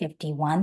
51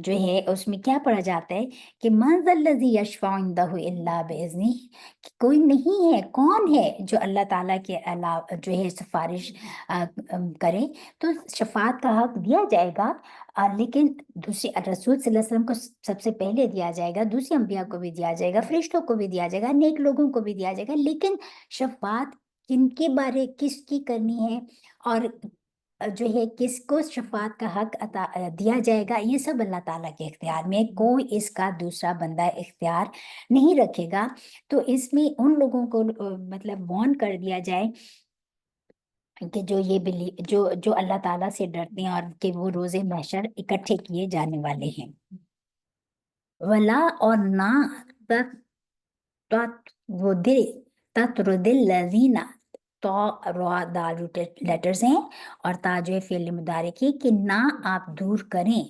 جو ہے اس میں کیا پڑھا جاتا ہے کہ من ذا الذی یشفع عندہ الا باذنہ، کہ کوئی نہیں ہے، کون ہے جو اللہ تعالیٰ کے علاوہ جو ہے سفارش کرے، تو شفاعت کا حق دیا جائے گا، لیکن دوسری رسول صلی اللہ علیہ وسلم کو سب سے پہلے دیا جائے گا، دوسری انبیاء کو بھی دیا جائے گا، فرشتوں کو بھی دیا جائے گا، نیک لوگوں کو بھی دیا جائے گا، لیکن شفاعت کن کے بارے کس کی کرنی ہے، اور جو ہے کس کو شفاعت کا حق دیا جائے گا، یہ سب اللہ تعالیٰ کے اختیار میں، کوئی اس کا دوسرا بندہ اختیار نہیں رکھے گا۔ تو اس میں ان لوگوں کو مطلب وارن کر دیا جائے کہ جو یہ جو اللہ تعالیٰ سے ڈرتے ہیں، اور کہ وہ روز محشر اکٹھے کیے جانے والے ہیں۔ ولا، اور نہ تطرد الذین، تو را دال لیٹرز ہیں، اور تا جو ہے فعل مضارع کی، کہ نہ آپ دور کریں،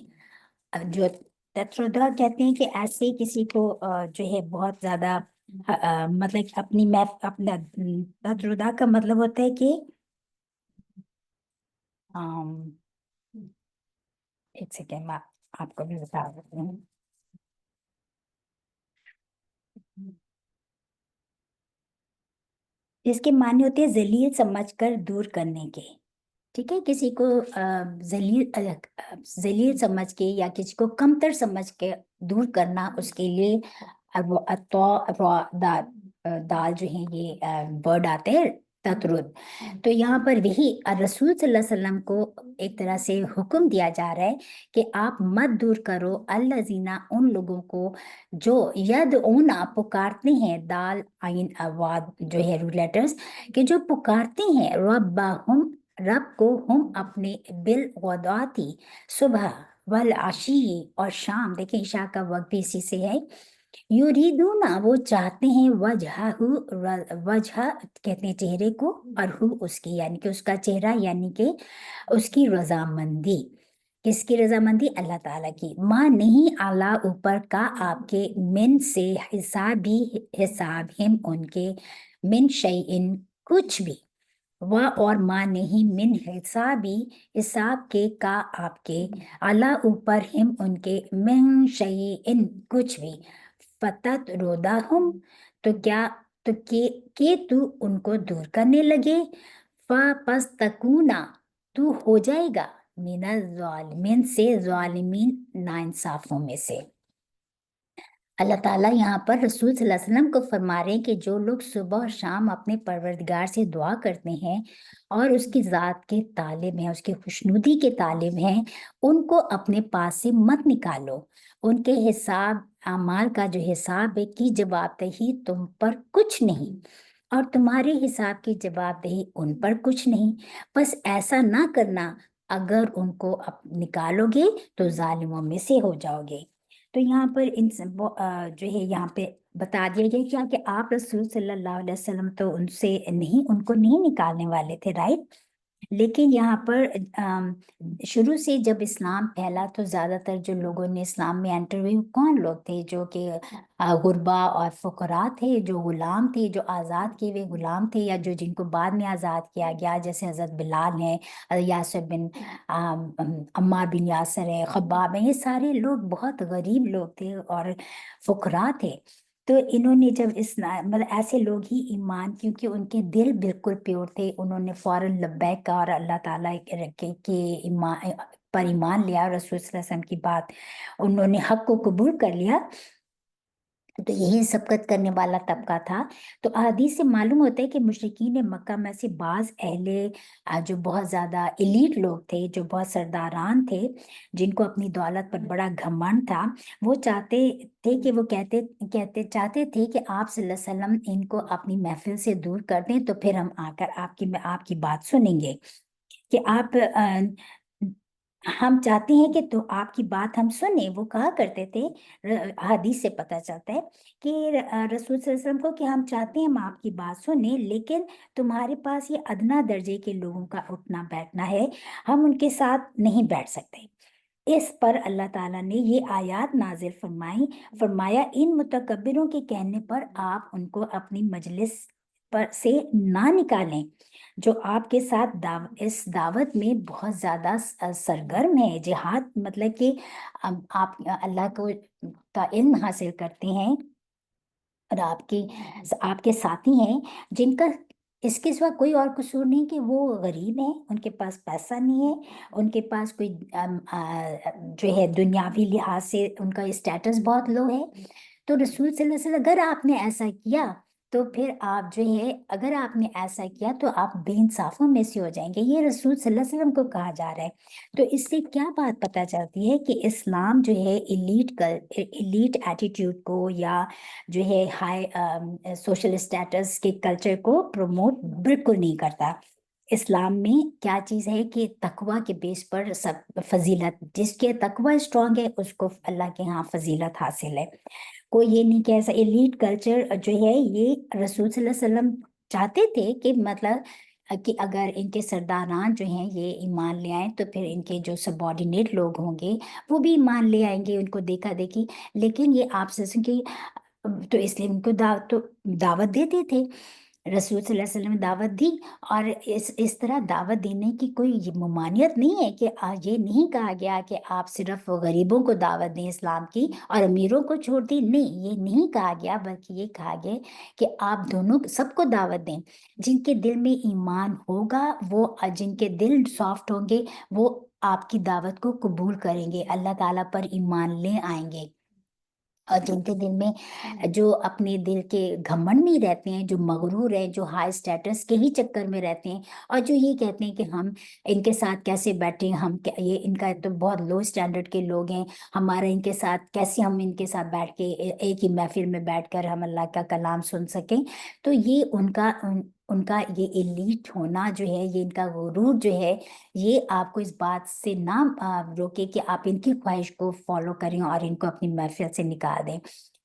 جو تطردا کہتے ہیں کہ ایسے کسی کو جو ہے بہت زیادہ مطلب اپنا تطردا کا مطلب ہوتا ہے کہ ایک سیکنڈ میں آپ کو بھی بتا دیتی ہوں۔ اس کے معنی ہوتے ہیں ذلیل سمجھ کر دور کرنے کے، ٹھیک ہے، کسی کو ذلیل سمجھ کے یا کسی کو کمتر سمجھ کے دور کرنا، اس کے لیے دال جو ہیں یہ ورڈ آتے ہیں تطرد۔ تو یہاں پر وہی رسول صلی اللہ علیہ وسلم کو ایک طرح سے حکم دیا جا رہا ہے کہ آپ مت دور کرو الذین، ان لوگوں کو جو یدعونا پکارتے ہیں، دال عین واد جو ہے لیٹرز، کہ جو پکارتے ہیں ربہم، رب کو، ہم اپنے بالغداتی، صبح، والعشی، اور شام، دیکھیں عشاء کا وقت بھی اسی سے ہے، یریدونا، وہ چاہتے ہیں، وجہ کہتے ہیں چہرے کو، اور اس کی یعنی کہ اس کا چہرہ، یعنی کہ اس کی رضامندی، کس کی رضامندی؟ اللہ تعالیٰ کی، ماں نہیں اعلیٰ اوپر کا آپ کے، من سے حساب بھی، حساب ہم ان کے، من شیئن کچھ بھی، اور ماں نہیں من حسابی، حساب کے کا آپ کے، اللہ اوپر ہم ان کے، من شیئن کچھ بھی، فتت رودا ہم، تو کیا، تو کہ تو ان کو دور کرنے لگے، پس تکونا، تو ہو جائے گا، من الظالمین، سے ظالمین، ناانصافوں میں سے۔ اللہ تعالیٰ یہاں پر رسول صلی اللہ علیہ وسلم کو فرما رہے ہیں کہ جو لوگ صبح اور شام اپنے پروردگار سے دعا کرتے ہیں اور اس کی ذات کے طالب ہیں، اس کی خوشنودی کے طالب ہیں، ان کو اپنے پاس سے مت نکالو، ان کے حساب اعمال کا جو حساب ہے کی جواب دہی تم پر کچھ نہیں، اور تمہارے حساب کی جواب دہی ان پر کچھ نہیں، بس ایسا نہ کرنا، اگر ان کو نکالو گے تو ظالموں میں سے ہو جاؤ گے۔ تو یہاں پر جو ہے یہاں پہ بتا دیا گیا کیا کہ آپ رسول صلی اللہ علیہ وسلم تو ان سے نہیں، ان کو نہیں نکالنے والے تھے، رائٹ، لیکن یہاں پر شروع سے جب اسلام پھیلا تو زیادہ تر جو لوگوں نے اسلام میں انٹر ہوئے کون لوگ تھے؟ جو کہ غربا اور فقراء تھے، جو غلام تھے، جو آزاد کیے ہوئے غلام تھے، یا جو جن کو بعد میں آزاد کیا گیا، جیسے حضرت بلال ہیں، یاسر بن عمار بن یاسر ہے، خباب ہیں، یہ سارے لوگ بہت غریب لوگ تھے اور فقراء تھے۔ تو انہوں نے جب مطلب ایسے لوگ ہی ایمان، کیونکہ ان کے دل بالکل پیور تھے، انہوں نے فوراً لبیک کہا اور اللہ تعالیٰ کے ایمان پر ایمان لیا، رسول صلی اللہ علیہ وسلم کی بات انہوں نے حق کو قبول کر لیا، تو یہی سبقت کرنے والا طبقہ تھا۔ تو احادیث سے معلوم ہوتا ہے کہ مشرکین مکہ میں سے بعض جو بہت زیادہ ایلیٹ لوگ تھے، جو بہت سرداران تھے، جن کو اپنی دولت پر بڑا گھمنڈ تھا، وہ چاہتے تھے کہ وہ چاہتے تھے کہ آپ صلی اللہ علیہ وسلم ان کو اپنی محفل سے دور کر دیں، تو پھر ہم آ کر آپ کی بات سنیں گے، کہ آپ ہم چاہتے ہیں کہ تو آپ کی بات ہم سنیں، وہ کہا کرتے تھے، حدیث سے پتہ چلتا ہے کہ رسول صلی اللہ علیہ وسلم کو کہ ہم چاہتے ہیں ہم آپ کی بات سنیں، لیکن تمہارے پاس یہ ادنا درجے کے لوگوں کا اٹھنا بیٹھنا ہے، ہم ان کے ساتھ نہیں بیٹھ سکتے۔ اس پر اللہ تعالیٰ نے یہ آیات نازل فرمایا ان متکبروں کے کہنے پر آپ ان کو اپنی مجلس پر سے نہ نکالیں جو آپ کے ساتھ اس دعوت میں بہت زیادہ سرگرم ہے. جہاد مطلب کہ آپ اللہ کو کا علم حاصل کرتے ہیں اور آپ کے ساتھی ہیں جن کا اس کے سوا کوئی اور قصور نہیں کہ وہ غریب ہیں، ان کے پاس پیسہ نہیں ہے، ان کے پاس کوئی جو ہے دنیاوی لحاظ سے ان کا اسٹیٹس بہت لو ہے. تو رسول صلی اللہ علیہ وسلم اگر آپ نے ایسا کیا تو پھر آپ جو ہے اگر آپ نے ایسا کیا تو آپ بے انصافوں میں سے ہو جائیں گے. یہ رسول صلی اللہ علیہ وسلم کو کہا جا رہا ہے. تو اس سے کیا بات پتہ چلتی ہے کہ اسلام جو ہے ایلیٹ ایٹیٹیوڈ کو یا جو ہے ہائی سوشل اسٹیٹس کے کلچر کو پروموٹ بالکل نہیں کرتا. اسلام میں کیا چیز ہے کہ تقوی کے بیس پر سب فضیلت، جس کے تقوی اسٹرانگ ہے اس کو اللہ کے ہاں فضیلت حاصل ہے. کوئی یہ نہیں کہ ایسا ایلیٹ کلچر جو ہے یہ رسول صلی اللہ علیہ وسلم چاہتے تھے کہ مطلب کہ اگر ان کے سرداران جو ہیں یہ ایمان لے آئیں تو پھر ان کے جو سبارڈینیٹ لوگ ہوں گے وہ بھی ایمان لے آئیں گے، ان کو دیکھا دیکھی. لیکن یہ آپ سے کہ تو اس لیے ان کو دعوت دیتے تھے. رسول صلی اللہ علیہ وسلم نے دعوت دی اور اس طرح دعوت دینے کی کوئی ممانعت نہیں ہے کہ یہ نہیں کہا گیا کہ آپ صرف غریبوں کو دعوت دیں اسلام کی اور امیروں کو چھوڑ دیں. نہیں، یہ نہیں کہا گیا، بلکہ یہ کہا گیا کہ آپ دونوں سب کو دعوت دیں. جن کے دل میں ایمان ہوگا، وہ جن کے دل سافٹ ہوں گے وہ آپ کی دعوت کو قبول کریں گے، اللہ تعالیٰ پر ایمان لے آئیں گے. اور جن کے دل میں جو اپنے دل کے گھمنڈ میں رہتے ہیں، جو مغرور ہیں، جو ہائی اسٹیٹس کے ہی چکر میں رہتے ہیں اور جو یہ کہتے ہیں کہ ہم ان کے ساتھ کیسے بیٹھیں، یہ ان کا تو بہت لو اسٹینڈرڈ کے لوگ ہیں، ہمارا ان کے ساتھ کیسے ہم ان کے ساتھ بیٹھ کے ایک ہی محفل میں بیٹھ کر ہم اللہ کا کلام سن سکیں. تو یہ ان کا یہ ایلیٹ ہونا جو ہے، یہ ان کا غرور جو ہے، یہ آپ کو اس بات سے نہ روکے کہ آپ ان کی خواہش کو فالو کریں اور ان کو اپنی محفل سے نکال دیں.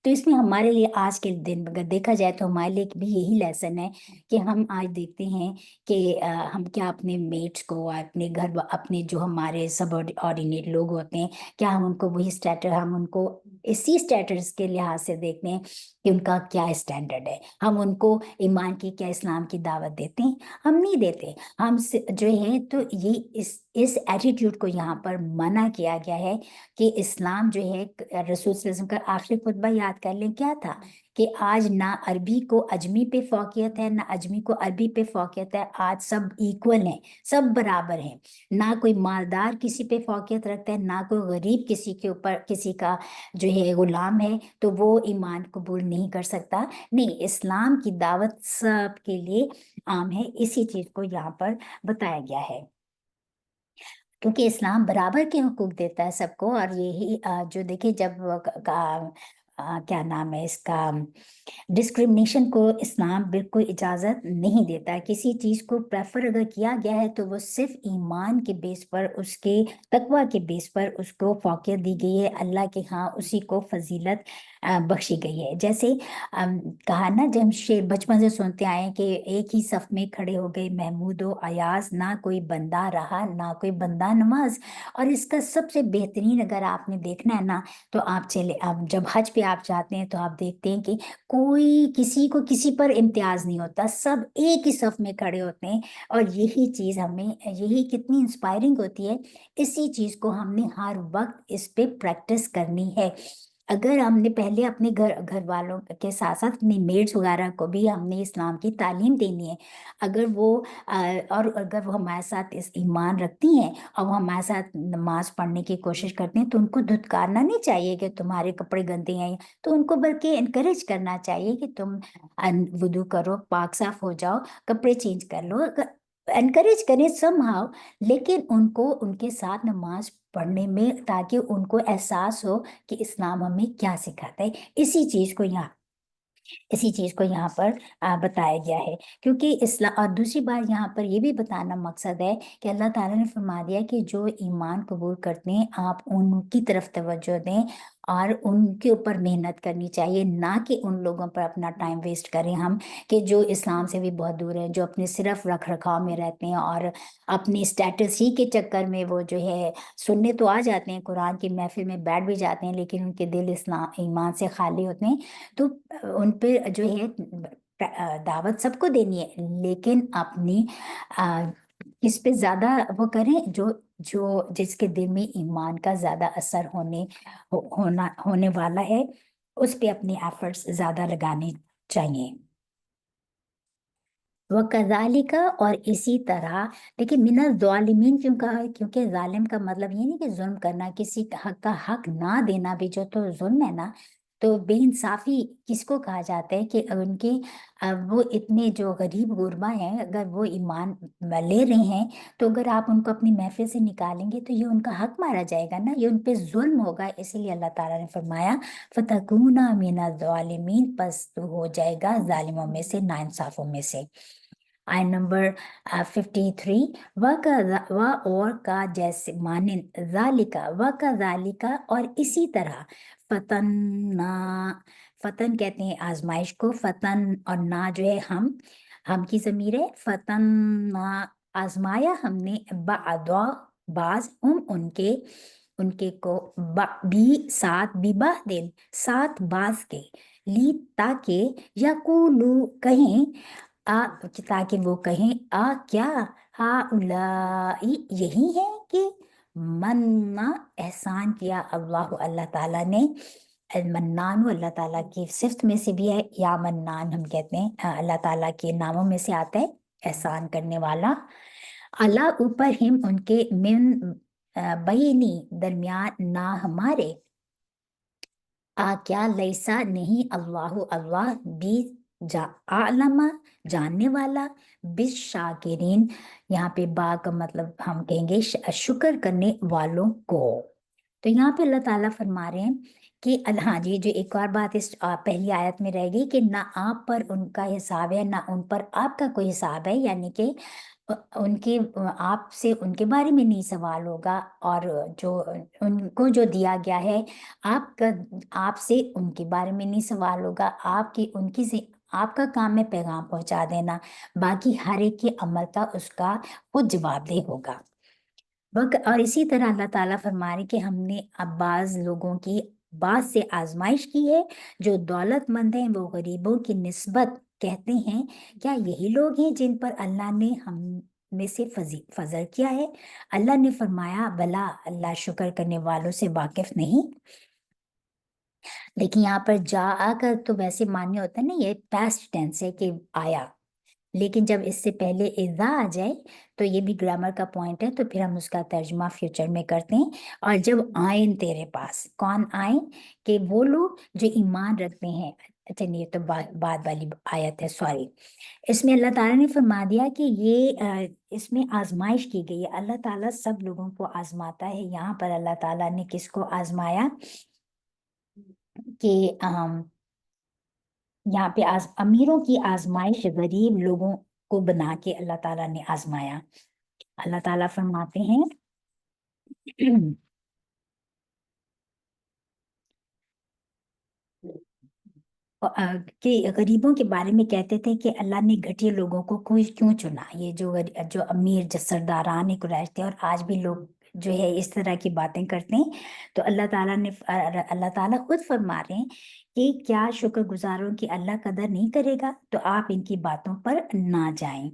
تو اس میں ہمارے لیے آج کے دن اگر دیکھا جائے تو ہمارے لیے بھی یہی لیسن ہے کہ ہم آج دیکھتے ہیں کہ ہم کیا اپنے میٹس کو، اپنے گھر، اپنے جو ہمارے سب آرڈینیٹ لوگ ہوتے ہیں، کیا ہم ان کو وہی اسٹیٹس، ہم ان کو اسی اسٹیٹس کے لحاظ سے دیکھتے ہیں کہ ان کا کیا اسٹینڈرڈ ہے. ہم ان کو ایمان کی، کیا اسلام کی دعوت دیتے ہیں؟ ہم نہیں دیتے. ہم جو ہے تو یہ اس ایٹیٹیوڈ کو یہاں پر منع کیا گیا ہے کہ اسلام جو ہے، رسول صلی اللہ علیہ وسلم کا آخری خطبہ یاد کر لیں کیا تھا کہ آج نہ عربی کو اجمی پہ فوقیت ہے، نہ اجمی کو عربی پہ فوقیت ہے. آج سب ایکول ہیں، سب برابر ہیں. نہ کوئی مالدار کسی پہ فوقیت رکھتا ہے، نہ کوئی غریب کسی کے اوپر کسی کا جو ہے غلام ہے تو وہ ایمان قبول نہیں کر سکتا. نہیں، اسلام کی دعوت سب کے لیے عام ہے. اسی چیز کو یہاں پر بتایا گیا ہے کیونکہ اسلام برابر کے حقوق دیتا ہے سب کو. اور یہی جو دیکھیں جب کیا نام ہے اس کا، ڈسکرمنیشن کو اسلام بالکل اجازت نہیں دیتا. کسی چیز کو پریفر اگر کیا گیا ہے تو وہ صرف ایمان کے بیس پر، اس کے تقوی کے بیس پر اس کو فوقیت دی گئی ہے. اللہ کے ہاں اسی کو فضیلت بخشی گئی ہے. جیسے کہا نا، جب ہم بچپن سے سنتے آئے ہیں کہ ایک ہی صف میں کھڑے ہو گئے محمود و ایاز، نہ کوئی بندہ رہا نہ کوئی بندہ نماز. اور اس کا سب سے بہترین اگر آپ نے دیکھنا ہے نا تو آپ جب حج پہ آپ جاتے ہیں تو آپ دیکھتے ہیں کہ کوئی کسی کو کسی پر امتیاز نہیں ہوتا، سب ایک ہی صف میں کھڑے ہوتے ہیں. اور یہی چیز ہمیں، یہی کتنی انسپائرنگ ہوتی ہے. اسی چیز کو ہم نے ہر وقت اس پہ پریکٹس کرنی ہے. اگر ہم نے پہلے اپنے گھر والوں کے ساتھ ساتھ اپنی میڈس وغیرہ کو بھی ہم نے اسلام کی تعلیم دینی ہے. اگر وہ اگر وہ ہمارے ساتھ اس ایمان رکھتی ہیں اور وہ ہمارے ساتھ نماز پڑھنے کی کوشش کرتے ہیں تو ان کو دھتکارنا نہیں چاہیے کہ تمہارے کپڑے گندے ہیں. تو ان کو بلکہ انکریج کرنا چاہیے کہ تم وضو کرو، پاک صاف ہو جاؤ، کپڑے چینج کر لو، انکریج کریں سم ہاؤ. لیکن ان کو ان کے ساتھ نماز پڑھنے میں، تاکہ ان کو احساس ہو کہ اسلام ہمیں کیا سکھاتا ہے. اسی چیز کو یہاں پر بتایا گیا ہے. کیونکہ اسلام، اور دوسری بات یہاں پر یہ بھی بتانا مقصد ہے کہ اللہ تعالیٰ نے فرما دیا کہ جو ایمان قبول کرتے ہیں آپ ان کی طرف توجہ دیں اور ان کے اوپر محنت کرنی چاہیے، نہ کہ ان لوگوں پر اپنا ٹائم ویسٹ کریں ہم کہ جو اسلام سے بھی بہت دور ہیں، جو اپنے صرف رکھ رکھاؤ میں رہتے ہیں اور اپنی اسٹیٹس ہی کے چکر میں وہ جو ہے سننے تو آ جاتے ہیں، قرآن کی محفل میں بیٹھ بھی جاتے ہیں، لیکن ان کے دل اسلام ایمان سے خالی ہوتے ہیں. تو ان پہ جو ہے دعوت سب کو دینی ہے، لیکن اپنی اس پہ زیادہ وہ کریں جو جس کے دل میں ایمان کا زیادہ اثر ہونے والا ہے، اس پہ اپنی ایفرٹس زیادہ لگانے چاہیے۔ وَكَذَلِكَ، اور اسی طرح دیکھیں، من الظالمین کیوں کہا ہے؟ کیونکہ ظالم کا مطلب یہ نہیں کہ ظلم کرنا، کسی حق کا حق نہ دینا بھی جو تو ظلم ہے نا۔ تو بے انصافی کس کو کہا جاتا ہے؟ کہ ان کے وہ اتنے جو غریب غربا ہیں، اگر وہ ایمان لے رہے ہیں، تو اگر آپ ان کو اپنی محفل سے نکالیں گے تو یہ ان کا حق مارا جائے گا نا، یہ ان پہ ظلم ہوگا۔ اسی لیے اللہ تعالیٰ نے فرمایا فَتَكُونَ مِنَ الظَّالِمِينَ، پس تو ہو جائے گا ظالموں میں سے، ناانصافوں میں سے۔ آئے نمبر 53، و اور کا جیسے مانند، ذالکا و کا ذالکا، اور اسی طرح، فتننا، فتن کہتے ہیں آزمائش کو، فتن اور نا جو ہے ہم کی ضمیر ہے، فتننا آزمایا ہم نے، بعضا بعض، ان کے کو بھی ساتھ، دن ساتھ بعض کے، لی تاکہ، یقولو کہیں، تاکہ وہ کہیں، کیا، ہؤلائی یہی ہے کہ منا احسان کیا، اللہ تعالیٰ نے، المنان اللہ تعالیٰ کی صفت میں سے بھی ہے، یا منان ہم کہتے ہیں، اللہ تعالیٰ کے ناموں میں سے آتا ہے احسان کرنے والا، اللہ اوپر ہم ان کے، من بینی درمیان، نہ ہمارے، کیا لیسا نہیں، اللہ بھی عالم جاننے والا، بالشاکرین، یہاں پہ با کا مطلب ہم کہیں گے شکر کرنے والوں کو۔ تو یہاں پہ اللہ تعالیٰ فرما رہے ہیں کہ ہاں جی، جو ایک اور بات اس پہلی آیت میں رہ گئی کہ نہ آپ پر ان کا حساب ہے، نہ ان پر آپ کا کوئی حساب ہے، یعنی کہ آپ سے ان کے بارے میں نہیں سوال ہوگا، اور جو ان کو جو دیا گیا ہے آپ سے ان کے بارے میں نہیں سوال ہوگا، آپ کا کام ہے پیغام پہنچا دینا، باقی ہر ایک کے عمل کا اس کا خود جواب دہ ہوگا۔ اور اسی طرح اللہ تعالیٰ فرما رہے کہ ہم نے اب بعض لوگوں کی بعض سے آزمائش کی ہے، جو دولت مند ہیں وہ غریبوں کی نسبت کہتے ہیں کیا یہی لوگ ہیں جن پر اللہ نے ہم میں سے فضل کیا ہے؟ اللہ نے فرمایا بلا، اللہ شکر کرنے والوں سے واقف نہیں۔ لیکن یہاں پر جا کر تو ویسے معنی ہوتا ہے نا، یہ پاسٹ ٹینس ہے کہ آیا، لیکن جب اس سے پہلے اذا آ جائے تو یہ بھی گرامر کا پوائنٹ ہے، تو پھر ہم اس کا ترجمہ فیوچر میں کرتے ہیں۔ اور جب آئیں تیرے پاس، کون آئیں؟ کہ وہ لوگ جو ایمان رکھتے ہیں۔ اچھا نہیں، یہ تو بعد والی آیت ہے، سوری۔ اس میں اللہ تعالیٰ نے فرما دیا کہ یہ اس میں آزمائش کی گئی ہے، اللہ تعالیٰ سب لوگوں کو آزماتا ہے۔ یہاں پر اللہ تعالیٰ نے کس کو آزمایا؟ کہ یہاں پہ امیروں کی آزمائش غریب لوگوں کو بنا کے اللہ تعالیٰ نے آزمایا۔ اللہ تعالیٰ فرماتے ہیں کہ غریبوں کے بارے میں کہتے تھے کہ اللہ نے گھٹیا لوگوں کو کوئی کیوں چنا، یہ جو امیر سرداران قریش تھے، اور آج بھی لوگ جو ہے اس طرح کی باتیں کرتے ہیں، تو اللہ تعالیٰ خود فرما رہے ہیں کہ کیا شکر گزاروں کی اللہ قدر نہیں کرے گا؟ تو آپ ان کی باتوں پر نہ جائیں۔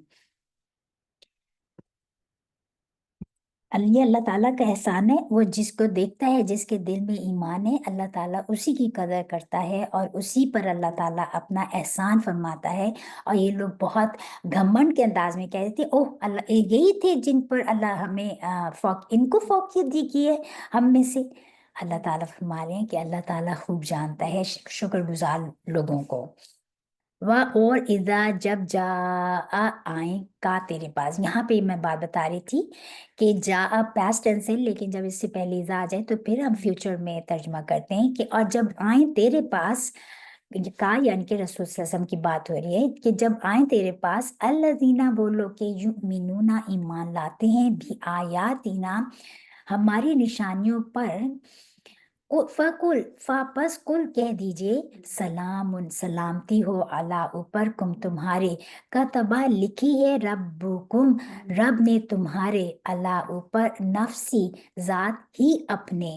اللہ تعالیٰ کا احسان ہے، وہ جس کو دیکھتا ہے، جس کے دل میں ایمان ہے، اللہ تعالیٰ اسی کی قدر کرتا ہے، اور اسی پر اللہ تعالیٰ اپنا احسان فرماتا ہے۔ اور یہ لوگ بہت گھمنڈ کے انداز میں کہتے تھے، اوہ اللہ، یہی تھے جن پر اللہ ہمیں ان کو فوقیت دی کی ہے ہم میں سے۔ اللہ تعالیٰ فرما رہے ہیں کہ اللہ تعالیٰ خوب جانتا ہے شکر گزار لوگوں کو۔ اور اذا جب جا آئیں کا تیرے پاس، یہاں پہ میں بات بتا رہی تھی کہ جا پاسٹ ٹینس ہے، لیکن جب اس سے پہلے اذا آ جائے تو پھر ہم فیوچر میں ترجمہ کرتے ہیں کہ اور جب آئیں تیرے پاس کا، یعنی کہ رسول صلی اللہ علیہ وسلم کی بات ہو رہی ہے کہ جب آئیں تیرے پاس الذین، وہ لوگ کہ یؤمنون ایمان لاتے ہیں، بھی آیاتنا ہماری نشانیوں پر، فَقُلْ پس کل کہہ دیجئے، سلام سلامتی ہو، علی اوپر، کم تمہارے، کتبہ لکھی ہے، ربکم رب نے تمہارے، علی اوپر، نفسی ذات ہی اپنے،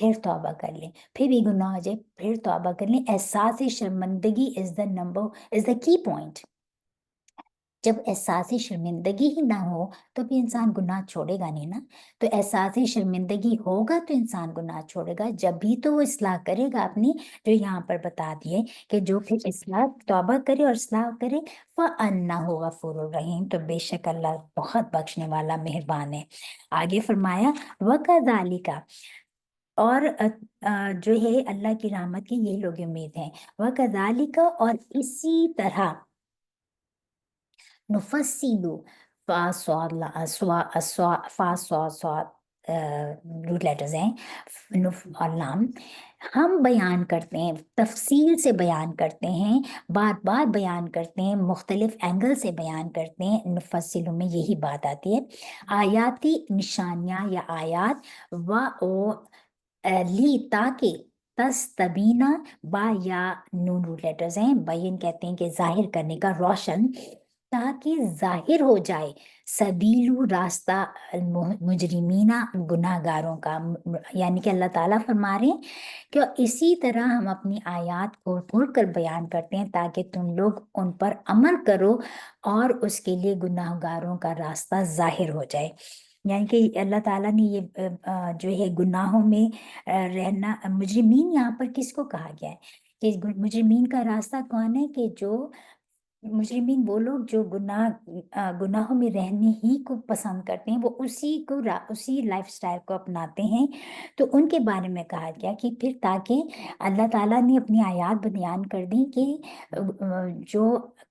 پھر توبہ کر لیں، پھر بھی گناہ ہو جائے پھر توبہ کر لیں. احساس شرمندگی از دا کی پوائنٹ. جب احساس شرمندگی ہی نہ ہو تو بھی انسان گناہ چھوڑے گا نہیں نا. تو احساس شرمندگی ہوگا تو انسان گناہ چھوڑے گا، جب بھی تو وہ اصلاح کرے گا اپنی، جو یہاں پر بتا دیے کہ جو پھر اصلاح توبہ کرے اور اصلاح کرے فَأَنَّهُ غَفُورٌ رَحِيمٌ، تو بے شک اللہ بہت بخشنے والا مہربان ہے. آگے فرمایا وَكَذَلِكَ، اور جو ہے اللہ کی رحمت کی یہ لوگ امید ہیں. وَكَذَلِكَ، اور اسی طرح نفصیلو فا صاد فا صاد روٹ لیٹرز ہیں، اور لام، ہم بیان کرتے ہیں، تفصیل سے بیان کرتے ہیں، بار بار بیان کرتے ہیں، مختلف اینگل سے بیان کرتے ہیں. نفصلوں میں یہی بات آتی ہے. آیاتی نشانیاں یا آیات و لی، تاکہ تستبینہ، با یا نون روٹ لیٹرز ہیں، بین کہتے ہیں کہ ظاہر کرنے کا، روشن، تاکہ ظاہر ہو جائے سبیلو، راستہ، مجرمینہ، گناہ گاروں کا. یعنی کہ اللہ تعالیٰ فرما رہے ہیں کہ اسی طرح ہم اپنی آیات کو کھول کر بیان کرتے ہیں تاکہ تم لوگ ان پر عمل کرو اور اس کے لیے گناہ گاروں کا راستہ ظاہر ہو جائے. یعنی کہ اللہ تعالیٰ نے یہ جو ہے گناہوں میں رہنا، مجرمین یہاں پر کس کو کہا گیا ہے کہ مجرمین کا راستہ کون ہے؟ کہ جو مجرمین وہ لوگ جو گناہوں میں رہنے ہی کو پسند کرتے ہیں، وہ اسی لائف سٹائل کو اپناتے ہیں. تو ان کے بارے میں کہا گیا کہ پھر تاکہ اللہ تعالیٰ نے اپنی آیات بیان کر دیں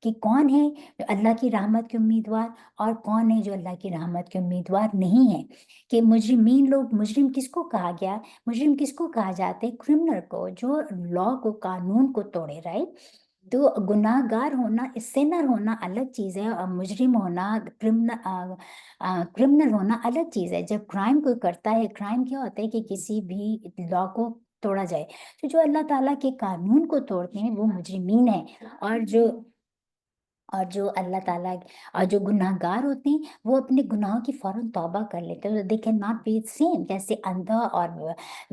کہ کون ہے اللہ کی رحمت کے امیدوار اور کون ہے جو اللہ کی رحمت کے امیدوار نہیں ہے. کہ مجرمین لوگ، مجرم کس کو کہا گیا؟ مجرم کس کو کہا جاتا ہے؟ کرمنل کو، جو لا کو، قانون کو توڑے، رائٹ. تو گناہ گار ہونا، سینر ہونا الگ چیز ہے، اور مجرم ہونا، کرمنل ہونا الگ چیز ہے. جب کرائم کوئی کرتا ہے، کرائم کیا ہوتا ہے کہ کسی بھی لا کو توڑا جائے. تو جو اللہ تعالیٰ کے قانون کو توڑتے ہیں وہ مجرمین ہیں، اور جو اللہ تعالیٰ اور جو گناہ گار ہوتے ہیں وہ اپنے گناہوں کی فوراً توبہ کر لیتے ہیں. They can not be same, جیسے اندھا اور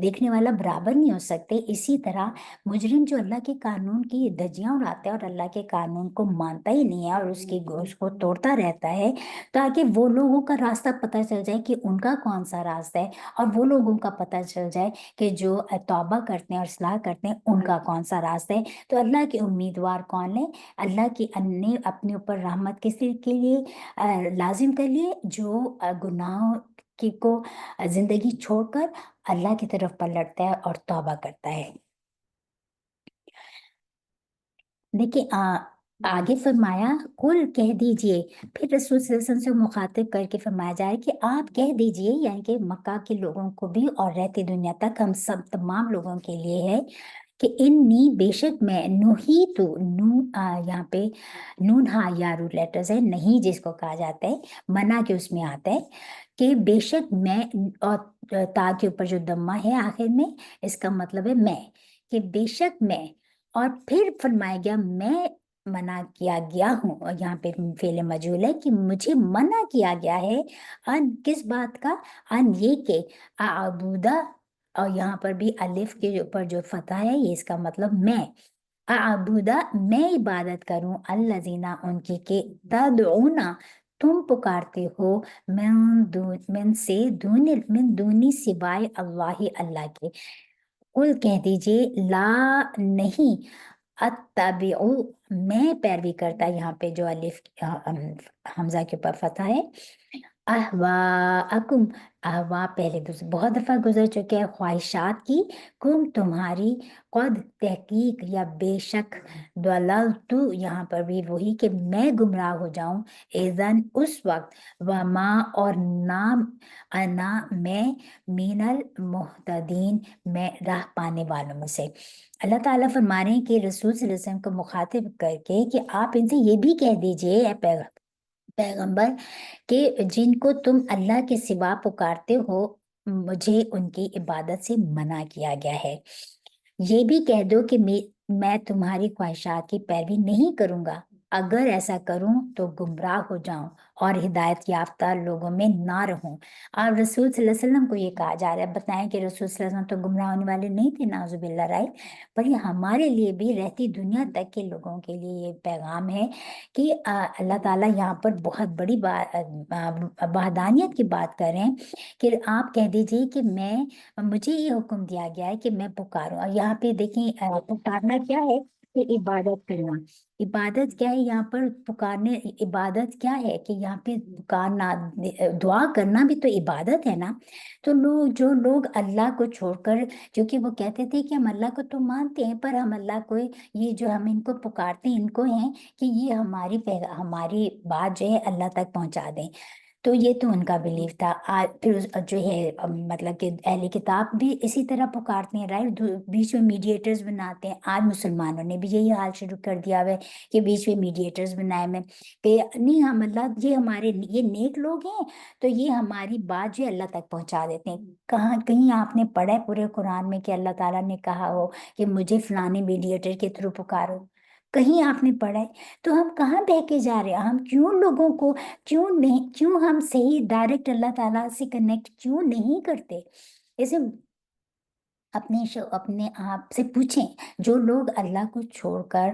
دیکھنے والا برابر نہیں ہو سکتے، اسی طرح مجرم جو اللہ کے قانون کی دھجیاں اڑاتا ہے اور اللہ کے قانون کو مانتا ہی نہیں ہے اور اس کو توڑتا رہتا ہے، تاکہ وہ لوگوں کا راستہ پتہ چل جائے کہ ان کا کون سا راستہ ہے، اور وہ لوگوں کا پتہ چل جائے کہ جو توبہ کرتے ہیں اور اصلاح کرتے ہیں ان کا کون سا راستہ ہے. تو اللہ کے امیدوار کون ہے؟ اللہ کی نے اپنے اوپر رحمت کس کے لیے لازم کر لیے؟ جو گناہوں کو زندگی چھوڑ کر اللہ کی طرف پلٹتا ہے اور توبہ کرتا ہے. دیکھیں آگے فرمایا کل کہہ دیجئے، پھر رسول صلی اللہ علیہ وسلم سے مخاطب کر کے فرمایا جائے کہ آپ کہہ دیجئے، یعنی کہ مکہ کے لوگوں کو بھی اور رہتی دنیا تک ہم سب تمام لوگوں کے لیے ہے کہ انی، بے شک میں، نوحی تو یہاں پہ نون ہا یا روٹ لیٹرز ہے، نہیں جس کو کہا جاتا ہے منع کے اس میں آتا ہے کہ بے شک میں، اور تا کے اوپر جو دمہ ہے آخر میں، اس کا مطلب ہے میں، کہ بے شک میں. اور پھر فرمایا گیا میں منع کیا گیا ہوں، اور یہاں پہ فعل مجہول ہے کہ مجھے منع کیا گیا ہے ان کس بات کا؟ ان یہ کہ اعبدہ، اور یہاں پر بھی الف کے اوپر جو فتح ہے یہ اس کا مطلب میں، اعبدہ میں عبادت کروں، الذین ان کی کہ تدعونا تم پکارتے ہو، من دونی سوائے اللہ کے. قل کہہ دیجئے لا نہیں، اتبعو میں پیروی کرتا، یہاں پہ جو الف حمزہ کے اوپر فتح ہے، احواءکم، احوا پہلے بہت دفعہ گزر چکے ہیں، خواہشات کی، کم تمہاری، قد تحقیق یا بے شک، ضللتو یہاں پر بھی وہی کہ میں گمراہ ہو جاؤں، اذن اس وقت، وما اور نام انا میں، من المہتدین میں راہ پانے والوں میں سے. اللہ تعالیٰ فرما رہے ہیں کہ رسول صلی اللہ علیہ وسلم کو مخاطب کر کے کہ آپ ان سے یہ بھی کہہ دیجئے اے پیغمبر کہ جن کو تم اللہ کے سوا پکارتے ہو مجھے ان کی عبادت سے منع کیا گیا ہے. یہ بھی کہہ دو کہ میں تمہاری خواہشات کی پیروی نہیں کروں گا. اگر ایسا کروں تو گمراہ ہو جاؤں اور ہدایت یافتہ لوگوں میں نہ رہوں۔ اور رسول صلی اللہ علیہ وسلم کو یہ کہا جا رہا ہے، بتائیں کہ رسول صلی اللہ علیہ وسلم تو گمراہ ہونے والے نہیں تھے، نعوذ باللہ، رائٹ؟ پر یہ ہمارے لیے بھی، رہتی دنیا تک کے لوگوں کے لیے یہ پیغام ہے کہ اللہ تعالیٰ یہاں پر بہت بڑی وحدانیت کی بات کر رہے ہیں کہ آپ کہہ دیجئے کہ مجھے یہ حکم دیا گیا ہے کہ میں پکاروں۔ اور یہاں پہ دیکھیں پکارنا کیا ہے؟ کہ عبادت کرنا۔ عبادت کیا ہے یہاں پر پکارنے؟ عبادت کیا ہے کہ یہاں پہ پکارنا، دعا کرنا بھی تو عبادت ہے نا۔ تو جو لوگ اللہ کو چھوڑ کر، کیونکہ وہ کہتے تھے کہ ہم اللہ کو تو مانتے ہیں پر ہم اللہ کو، یہ جو ہم ان کو پکارتے ہیں ان کو ہیں کہ یہ ہماری بات جو ہے اللہ تک پہنچا دیں۔ تو یہ تو ان کا بلیف تھا۔ پھر جو ہے مطلب کہ اہل کتاب بھی اسی طرح پکارتے ہیں، رائٹ؟ بیچ میں میڈیٹرز بناتے ہیں۔ آج مسلمانوں نے بھی یہی حال شروع کر دیا ہے کہ بیچ میں میڈیٹرز بنائے میں کہ نہیں، ہم اللہ، یہ نیک لوگ ہیں تو یہ ہماری بات جو ہے اللہ تک پہنچا دیتے ہیں۔ کہیں آپ نے پڑھا ہے پورے قرآن میں کہ اللہ تعالیٰ نے کہا ہو کہ مجھے فلانے میڈیٹر کے تھرو پکارو؟ کہیں آپ نے پڑھا ہے؟ تو ہم کہاں بہ کے جا رہے ہیں؟ ہم کیوں لوگوں کو، کیوں ہم صحیح ڈائریکٹ اللہ تعالیٰ سے کنیکٹ کیوں نہیں کرتے؟ اسے اپنے آپ سے پوچھیں۔ جو لوگ اللہ کو چھوڑ کر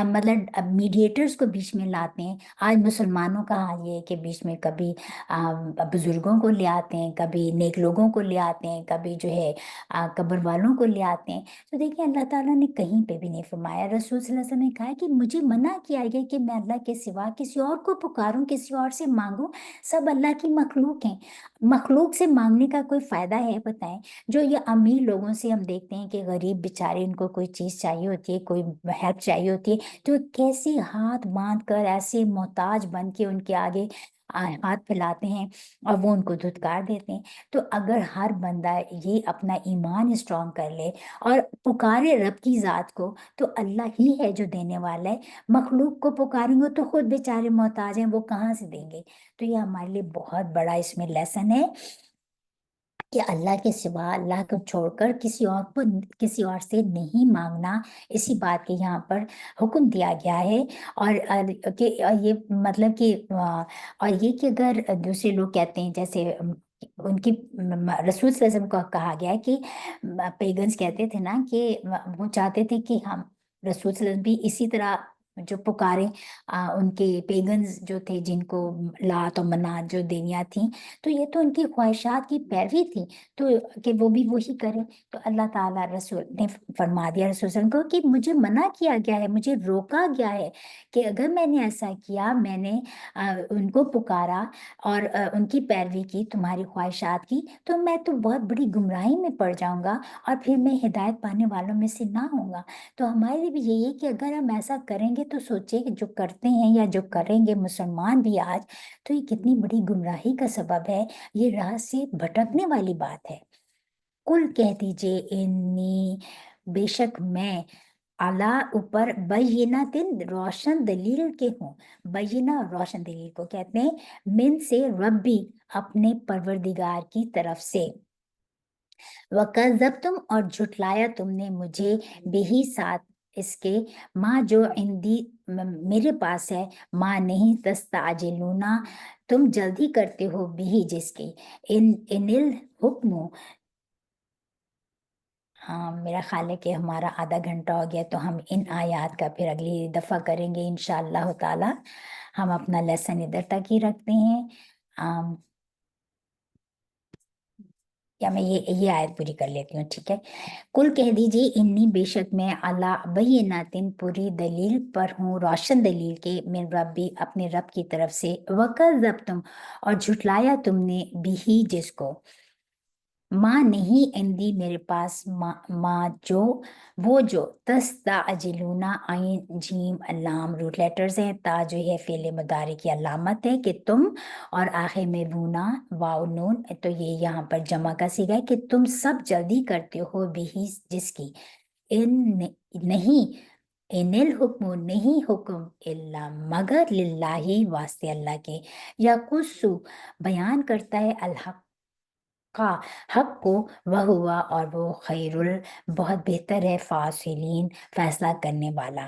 مطلب میڈیٹرز کو بیچ میں لاتے ہیں، آج مسلمانوں کا حال یہ ہے کہ بیچ میں کبھی بزرگوں کو لے آتے ہیں، کبھی نیک لوگوں کو لے آتے ہیں، کبھی جو ہے قبر والوں کو لے آتے ہیں۔ تو دیکھیں اللہ تعالیٰ نے کہیں پہ بھی نہیں فرمایا، رسول صلی اللہ علیہ وسلم نے کہا ہے کہ مجھے منع کیا گیا کہ میں اللہ کے سوا کسی اور کو پکاروں، کسی اور سے مانگوں۔ سب اللہ کی مخلوق ہیں، مخلوق سے مانگنے کا کوئی فائدہ ہے؟ بتائیں۔ جو یہ امیر لوگوں سے ہم دیکھتے ہیں کہ غریب بیچارے، ان کو کوئی چیز چاہیے ہوتی ہے، کوئی ہیلپ چاہیے ہوتی ہے، تو کیسے ہاتھ باندھ کر ایسے محتاج بن کے ان کے آگے ہاتھ پھیلاتے ہیں اور وہ ان کو دھتکار دیتے ہیں۔ تو اگر ہر بندہ یہ اپنا ایمان اسٹرانگ کر لے اور پکارے رب کی ذات کو، تو اللہ ہی ہے جو دینے والا ہے۔ مخلوق کو پکاریں گے تو خود بیچارے محتاج ہیں، وہ کہاں سے دیں گے؟ تو یہ ہمارے لیے بہت بڑا اس میں لیسن ہے کہ اللہ کے سوا، اللہ کو چھوڑ کر کسی اور سے نہیں مانگنا۔ اسی بات کے یہاں پر حکم دیا گیا ہے۔ کہ یہ مطلب کہ اور یہ کہ اگر دوسرے لوگ کہتے ہیں، جیسے ان کی رسول صلی اللہ علیہ وسلم کو کہا گیا ہے کہ پیگنز کہتے تھے نا کہ وہ چاہتے تھے کہ ہم، رسول صلی اللہ علیہ وسلم بھی اسی طرح جو پکارے ان کے پیگنز جو تھے، جن کو لات اور منات جو دیویاں تھیں، تو یہ تو ان کی خواہشات کی پیروی تھی، تو کہ وہ بھی وہی کریں۔ تو اللہ تعالیٰ رسول نے فرما دیا رسول صلی اللہ علیہ وسلم کو کہ مجھے منع کیا گیا ہے، مجھے روکا گیا ہے کہ اگر میں نے ایسا کیا، میں نے ان کو پکارا اور ان کی پیروی کی، تمہاری خواہشات کی، تو میں تو بہت بڑی گمراہی میں پڑ جاؤں گا اور پھر میں ہدایت پانے والوں میں سے نہ ہوں گا۔ تو ہمارے لیے بھی یہی ہے کہ اگر ہم ایسا کریں گے تو سوچیں کہ جو کرتے ہیں یا جو کریں گے مسلمان بھی آج، تو یہ کتنی بڑی گمراہی کا سبب ہے، یہ راہ سے بھٹکنے والی بات ہے۔ کل کہہ دیجئے انی، بے شک میں، اعلیٰ اوپر، بیناتن، روشن دلیل کے ہوں۔ بینہ روشن دلیل کو کہتے ہیں، من سے، ربی، اپنے پروردگار کی طرف سے، وَكَذَّبْتُمْ، اور جھٹلایا تم نے مجھے، بہی، ساتھ اس کے، ماں جو عندی، میرے پاس ہے، ماں نہیں، تستعجلونا، تم جلدی کرتے ہو، بھی، جس کی، ان الحکم، ہاں میرا خیال ہے کہ ہمارا آدھا گھنٹہ ہو گیا، تو ہم ان آیات کا پھر اگلی دفعہ کریں گے انشاءاللہ تعالی۔ ہم اپنا لیسن ادھر تک ہی رکھتے ہیں۔ یا میں یہ آیت پوری کر لیتی ہوں، ٹھیک ہے؟ کل کہہ دیجئے انی، بے شک میں، اللہ بیناتن، پوری دلیل پر ہوں، روشن دلیل کے، من ربی، اپنے رب کی طرف سے، وَكَذَّبْتُمْ، اور جھٹلایا تم نے، بھی، جس کو، ماں نہیں عندی، میرے پاس، ماں جو، وہ جو، تستعجلونا، عین جیم اللام روٹ لیٹرز ہیں، تا جو ہے فعل مضارع کی علامت ہے کہ تم، اور آخر میں بونا، واو نون، تو یہ یہاں پر جمع کا صیغہ ہے کہ تم سب جلدی کرتے ہو، بھی، جس کی، ان، نہیں، ان الحکم، نہیں حکم، الا، مگر، للہ، واسطے اللہ کے، یا قصو، بیان کرتا ہے، الحق، کا، حق کو، وہ ہوا، اور وہ خیر بہت بہتر ہے، فاصلین، فیصلہ کرنے والا۔